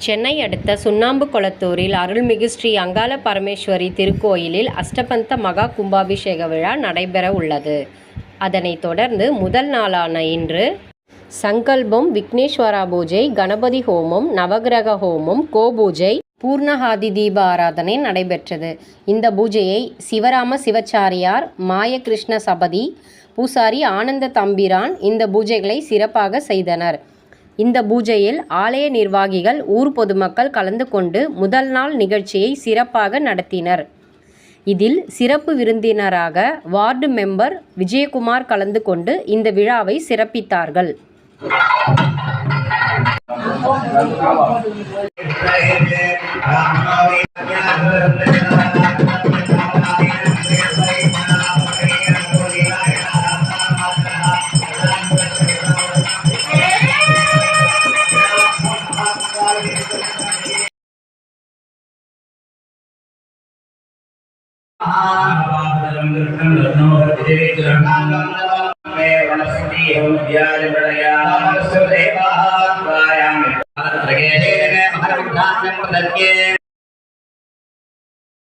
சென்னை அடுத்த சுண்ணாம்பு கொளத்தூரில் அருள்மிகு ஸ்ரீ அங்காள பரமேஸ்வரி திருக்கோயிலில் அஷ்டபந்த மகா கும்பாபிஷேக விழா நடைபெற உள்ளது. அதனைத் தொடர்ந்து முதல் நாளான இன்று சங்கல்பம், விக்னேஸ்வரா பூஜை, கணபதி ஹோமம், நவகிரக ஹோமம், கோபூஜை, பூர்ணஹாதி தீப ஆராதனை நடைபெற்றது. இந்த பூஜையை சிவராம சிவாச்சாரியார், மாயகிருஷ்ண சபதி, பூசாரி ஆனந்த தம்பிரான் இந்த பூஜைகளை சிறப்பாக செய்தனர். இந்த பூஜையில் ஆலய நிர்வாகிகள், ஊர் பொதுமக்கள் கலந்து கொண்டு முதல் நாள் நிகழ்ச்சியை சிறப்பாக நடத்தினர். இதில் சிறப்பு விருந்தினராக வார்டு மெம்பர் விஜயகுமார் கலந்து கொண்டு இந்த விழாவை சிறப்பித்தார்கள்.